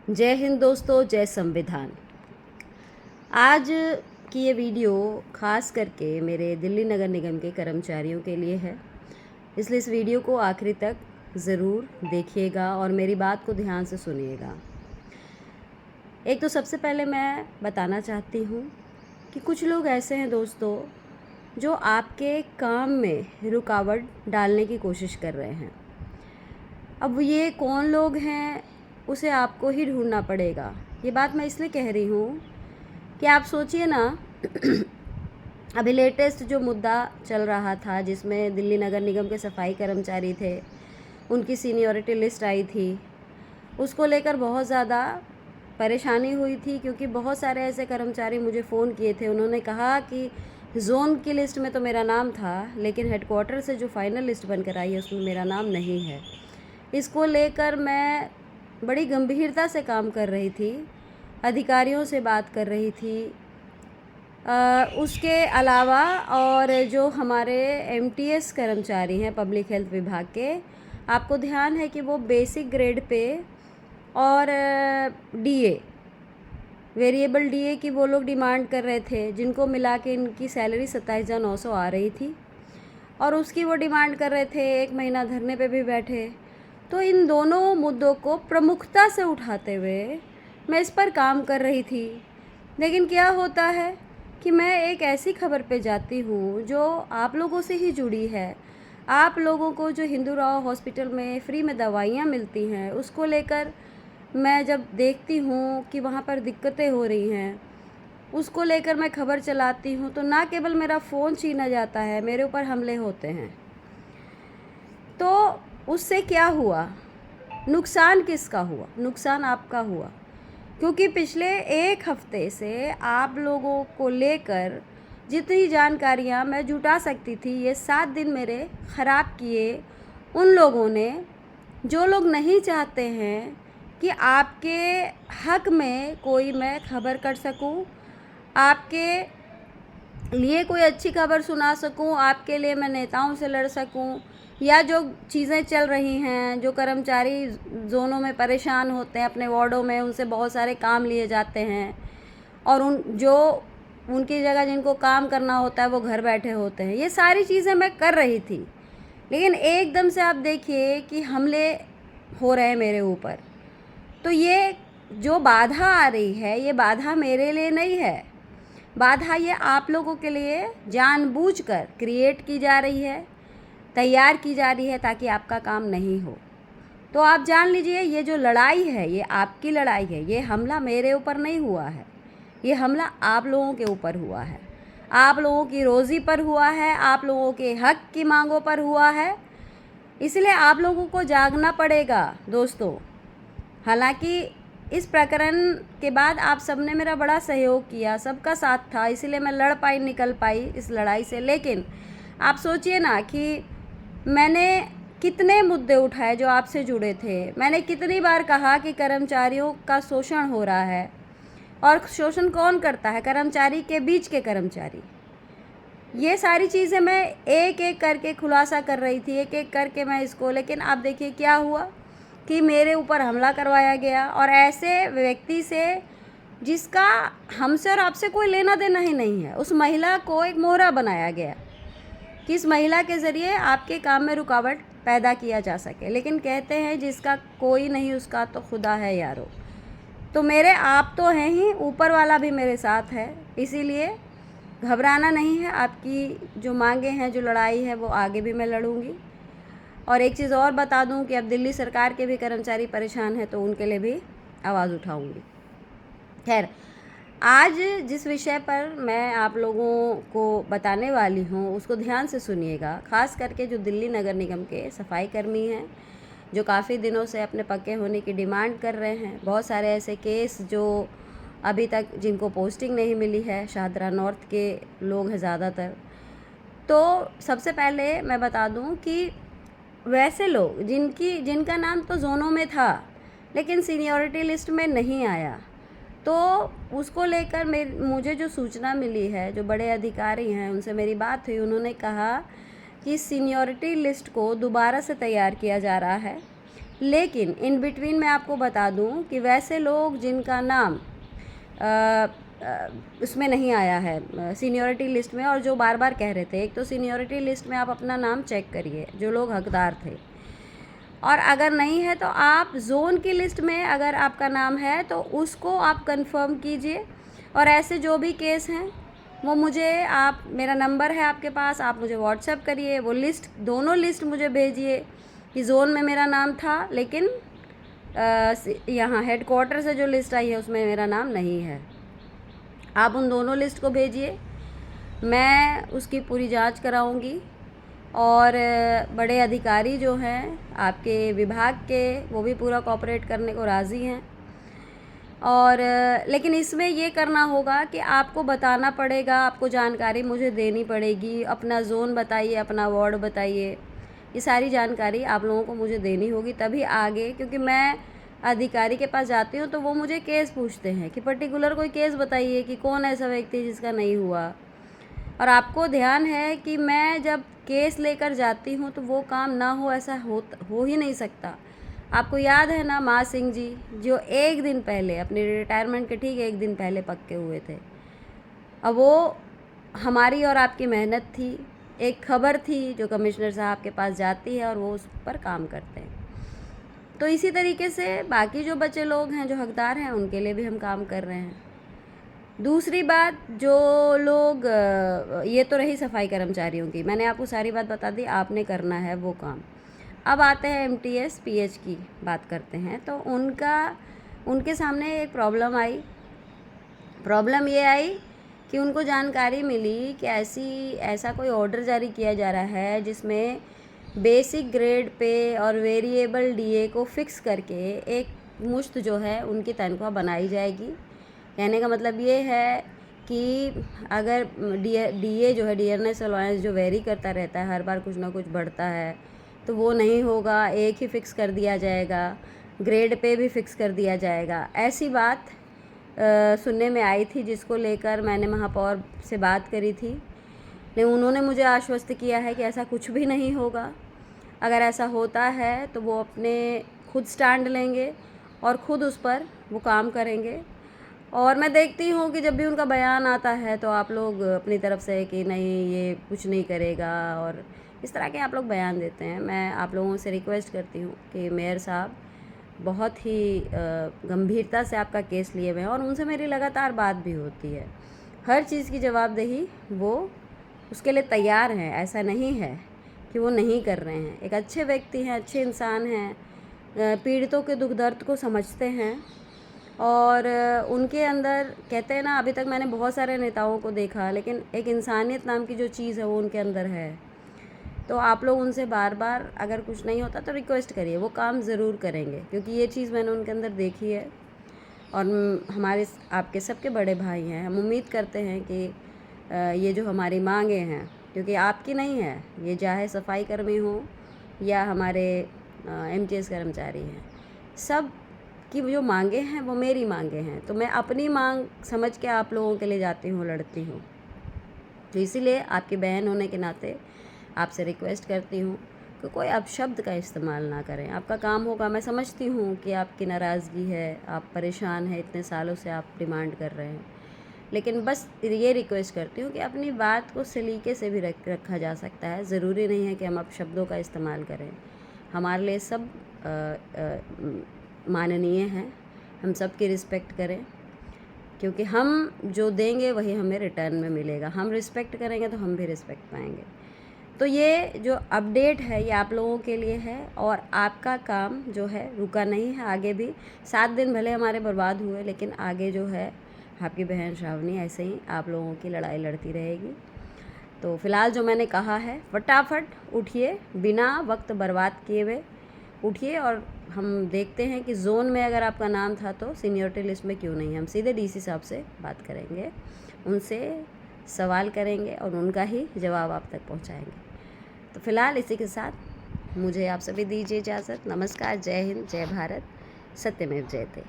जय हिंद दोस्तों, जय संविधान। आज की ये वीडियो ख़ास करके मेरे दिल्ली नगर निगम के कर्मचारियों के लिए है, इसलिए इस वीडियो को आखिरी तक ज़रूर देखिएगा और मेरी बात को ध्यान से सुनिएगा। एक तो सबसे पहले मैं बताना चाहती हूँ कि कुछ लोग ऐसे हैं दोस्तों जो आपके काम में रुकावट डालने की कोशिश कर रहे हैं। अब ये कौन लोग हैं उसे आपको ही ढूंढना पड़ेगा। ये बात मैं इसलिए कह रही हूँ कि आप सोचिए ना अभी लेटेस्ट जो मुद्दा चल रहा था जिसमें दिल्ली नगर निगम के सफाई कर्मचारी थे, उनकी सीनियरिटी लिस्ट आई थी, उसको लेकर बहुत ज़्यादा परेशानी हुई थी क्योंकि बहुत सारे ऐसे कर्मचारी मुझे फ़ोन किए थे। उन्होंने कहा कि ज़ोन की लिस्ट में तो मेरा नाम था, लेकिन हेडक्वार्टर से जो फाइनल लिस्ट बनकर आई है उसमें मेरा नाम नहीं है। इसको लेकर मैं बड़ी गंभीरता से काम कर रही थी, अधिकारियों से बात कर रही थी। उसके अलावा और जो हमारे एमटीएस कर्मचारी हैं पब्लिक हेल्थ विभाग के, आपको ध्यान है कि वो बेसिक ग्रेड पे और डीए वेरिएबल डीए की वो लोग डिमांड कर रहे थे, जिनको मिला के इनकी सैलरी 27,900 आ रही थी और उसकी वो डिमांड कर रहे थे। 1 महीना धरने पे भी बैठे। तो इन दोनों मुद्दों को प्रमुखता से उठाते हुए मैं इस पर काम कर रही थी। लेकिन क्या होता है कि मैं एक ऐसी खबर पे जाती हूँ जो आप लोगों से ही जुड़ी है। आप लोगों को जो हिंदू राव हॉस्पिटल में फ्री में दवाइयाँ मिलती हैं, उसको लेकर मैं जब देखती हूँ कि वहाँ पर दिक्कतें हो रही हैं, उसको लेकर मैं खबर चलाती हूँ तो ना केवल मेरा फ़ोन छीना जाता है, मेरे ऊपर हमले होते हैं। तो उससे क्या हुआ? नुकसान किसका हुआ? नुकसान आपका हुआ, क्योंकि पिछले 1 हफ्ते से आप लोगों को लेकर जितनी जानकारियाँ मैं जुटा सकती थी, ये 7 दिन मेरे ख़राब किए उन लोगों ने, जो लोग नहीं चाहते हैं कि आपके हक में कोई मैं खबर कर सकूं, आपके लिए कोई अच्छी खबर सुना सकूं, आपके लिए मैं नेताओं से लड़ सकूं, या जो चीज़ें चल रही हैं, जो कर्मचारी ज़ोनों में परेशान होते हैं अपने वार्डों में, उनसे बहुत सारे काम लिए जाते हैं और उनकी जगह जिनको काम करना होता है वो घर बैठे होते हैं। ये सारी चीज़ें मैं कर रही थी, लेकिन एकदम से आप देखिए कि हमले हो रहे हैं मेरे ऊपर। तो ये जो बाधा आ रही है, ये बाधा मेरे लिए नहीं है, बाधा ये आप लोगों के लिए जानबूझकर क्रिएट की जा रही है, तैयार की जा रही है ताकि आपका काम नहीं हो। तो आप जान लीजिए, ये जो लड़ाई है ये आपकी लड़ाई है। ये हमला मेरे ऊपर नहीं हुआ है, ये हमला आप लोगों के ऊपर हुआ है, आप लोगों की रोज़ी पर हुआ है, आप लोगों के हक की मांगों पर हुआ है। इसलिए आप लोगों को जागना पड़ेगा दोस्तों। हालांकि इस प्रकरण के बाद आप सबने मेरा बड़ा सहयोग किया, सबका साथ था, इसीलिए मैं लड़ पाई, निकल पाई इस लड़ाई से। लेकिन आप सोचिए ना कि मैंने कितने मुद्दे उठाए जो आपसे जुड़े थे। मैंने कितनी बार कहा कि कर्मचारियों का शोषण हो रहा है, और शोषण कौन करता है? कर्मचारी के बीच के कर्मचारी। ये सारी चीज़ें मैं एक एक करके खुलासा कर रही थी, एक एक करके मैं इसको। लेकिन आप देखिए क्या हुआ कि मेरे ऊपर हमला करवाया गया, और ऐसे व्यक्ति से जिसका हमसे और आपसे कोई लेना देना ही नहीं है। उस महिला को एक मोहरा बनाया गया कि इस महिला के ज़रिए आपके काम में रुकावट पैदा किया जा सके। लेकिन कहते हैं जिसका कोई नहीं उसका तो खुदा है यारो। तो मेरे आप तो हैं ही, ऊपर वाला भी मेरे साथ है, इसीलिए घबराना नहीं है। आपकी जो मांगे हैं, जो लड़ाई है, वो आगे भी मैं लड़ूंगी। और एक चीज़ और बता दूं कि अब दिल्ली सरकार के भी कर्मचारी परेशान हैं, तो उनके लिए भी आवाज़ उठाऊंगी। खैर, आज जिस विषय पर मैं आप लोगों को बताने वाली हूँ उसको ध्यान से सुनिएगा। ख़ास करके जो दिल्ली नगर निगम के सफाई कर्मी हैं, जो काफ़ी दिनों से अपने पक्के होने की डिमांड कर रहे हैं। बहुत सारे ऐसे केस जो अभी तक जिनको पोस्टिंग नहीं मिली है, शाहदरा नॉर्थ के लोग हैं ज़्यादातर। तो सबसे पहले मैं बता दूं कि वैसे लोग जिनका नाम तो जोनों में था लेकिन सीनियरिटी लिस्ट में नहीं आया, तो उसको लेकर मुझे जो सूचना मिली है, जो बड़े अधिकारी हैं उनसे मेरी बात हुई, उन्होंने कहा कि सीनियरिटी लिस्ट को दोबारा से तैयार किया जा रहा है, लेकिन इन बिटवीन मैं आपको बता दूं कि वैसे लोग जिनका नाम उसमें नहीं आया है सीनियरिटी लिस्ट में, और जो बार बार कह रहे थे, एक तो सीनियरिटी लिस्ट में आप अपना नाम चेक करिए जो लोग हकदार थे, और अगर नहीं है तो आप जोन की लिस्ट में अगर आपका नाम है तो उसको आप कंफर्म कीजिए। और ऐसे जो भी केस हैं वो मुझे आप, मेरा नंबर है आपके पास, आप मुझे व्हाट्सएप करिए, वो लिस्ट, दोनों लिस्ट मुझे भेजिए कि जोन में मेरा नाम था लेकिन यहाँ हेडक्वार्टर से जो लिस्ट आई है उसमें मेरा नाम नहीं है। आप उन दोनों लिस्ट को भेजिए, मैं उसकी पूरी जांच कराऊंगी, और बड़े अधिकारी जो हैं आपके विभाग के वो भी पूरा कोऑपरेट करने को राज़ी हैं। और लेकिन इसमें ये करना होगा कि आपको बताना पड़ेगा, आपको जानकारी मुझे देनी पड़ेगी, अपना ज़ोन बताइए, अपना वार्ड बताइए, ये सारी जानकारी आप लोगों को मुझे देनी होगी तभी आगे, क्योंकि मैं अधिकारी के पास जाती हूँ तो वो मुझे केस पूछते हैं कि पर्टिकुलर कोई केस बताइए कि कौन ऐसा व्यक्ति जिसका नहीं हुआ। और आपको ध्यान है कि मैं जब केस लेकर जाती हूँ तो वो काम ना हो, ऐसा हो ही नहीं सकता। आपको याद है ना माँ सिंह जी, जो एक दिन पहले अपने रिटायरमेंट के ठीक एक दिन पहले पक्के हुए थे। अब वो हमारी और आपकी मेहनत थी, एक खबर थी जो कमिश्नर साहब के पास जाती है और वो उस पर काम करते हैं। तो इसी तरीके से बाकी जो बचे लोग हैं जो हकदार हैं उनके लिए भी हम काम कर रहे हैं। दूसरी बात, जो लोग ये तो रही सफाई कर्मचारियों की, मैंने आपको सारी बात बता दी, आपने करना है वो काम। अब आते हैं MTS PH की बात करते हैं। तो उनके सामने एक प्रॉब्लम ये आई कि उनको जानकारी मिली कि ऐसा कोई ऑर्डर जारी किया जा रहा है जिसमें बेसिक ग्रेड पे और वेरिएबल DA को फिक्स करके एक मुश्त जो है उनकी तनख्वाह बनाई जाएगी। कहने का मतलब ये है कि अगर DA जो है, डियरनेस अलाउंस जो वेरी करता रहता है, हर बार कुछ ना कुछ बढ़ता है, तो वो नहीं होगा, एक ही फिक्स कर दिया जाएगा, ग्रेड पे भी फिक्स कर दिया जाएगा। ऐसी बात सुनने में आई थी, जिसको लेकर मैंने महापौर से बात करी थी, लेकिन उन्होंने मुझे आश्वस्त किया है कि ऐसा कुछ भी नहीं होगा। अगर ऐसा होता है तो वो अपने खुद स्टैंड लेंगे और ख़ुद उस पर वो काम करेंगे। और मैं देखती हूँ कि जब भी उनका बयान आता है तो आप लोग अपनी तरफ से कि नहीं ये कुछ नहीं करेगा, और इस तरह के आप लोग बयान देते हैं। मैं आप लोगों से रिक्वेस्ट करती हूँ कि मेयर साहब बहुत ही गंभीरता से आपका केस लिए हुए हैं, और उनसे मेरी लगातार बात भी होती है। हर चीज़ की जवाबदेही वो उसके लिए तैयार हैं, ऐसा नहीं है कि वो नहीं कर रहे हैं। एक अच्छे व्यक्ति हैं, अच्छे इंसान हैं, पीड़ितों के दुख दर्द को समझते हैं, और उनके अंदर, कहते हैं ना, अभी तक मैंने बहुत सारे नेताओं को देखा लेकिन एक इंसानियत नाम की जो चीज़ है वो उनके अंदर है। तो आप लोग उनसे बार बार अगर कुछ नहीं होता तो रिक्वेस्ट करिए, वो काम ज़रूर करेंगे, क्योंकि ये चीज़ मैंने उनके अंदर देखी है। और हमारे आपके सबके बड़े भाई हैं, हम उम्मीद करते हैं कि ये जो हमारी मांगे हैं, क्योंकि आपकी नहीं है ये, चाहे सफाई कर्मी हो या हमारे MTS कर्मचारी हैं, सब की जो मांगे हैं वो मेरी मांगे हैं। तो मैं अपनी मांग समझ के आप लोगों के लिए जाती हूँ, लड़ती हूँ। तो इसीलिए आपकी बहन होने के नाते आपसे रिक्वेस्ट करती हूँ कि कोई अपशब्द का इस्तेमाल ना करें। आपका काम होगा, मैं समझती हूँ कि आपकी नाराज़गी है, आप परेशान हैं, इतने सालों से आप डिमांड कर रहे हैं, लेकिन बस ये रिक्वेस्ट करती हूँ कि अपनी बात को सलीके से भी रखा जा सकता है। ज़रूरी नहीं है कि हम अपशब्दों का इस्तेमाल करें। हमारे लिए सब माननीय हैं, हम सब की रिस्पेक्ट करें, क्योंकि हम जो देंगे वही हमें रिटर्न में मिलेगा। हम रिस्पेक्ट करेंगे तो हम भी रिस्पेक्ट पाएंगे। तो ये जो अपडेट है ये आप लोगों के लिए है, और आपका काम जो है रुका नहीं है, आगे भी 7 दिन भले हमारे बर्बाद हुए, लेकिन आगे जो है आपकी बहन श्रावणी ऐसे ही आप लोगों की लड़ाई लड़ती रहेगी। तो फ़िलहाल जो मैंने कहा है, फटाफट उठिए, बिना वक्त बर्बाद किए हुए उठिए, और हम देखते हैं कि जोन में अगर आपका नाम था तो सीनियरिटी लिस्ट में क्यों नहीं। हम सीधे DC साहब से बात करेंगे, उनसे सवाल करेंगे और उनका ही जवाब आप तक पहुंचाएंगे। तो फ़िलहाल इसी के साथ मुझे आप सभी दीजिए इजाज़त। नमस्कार, जय हिंद, जय भारत, सत्यमेव जयते।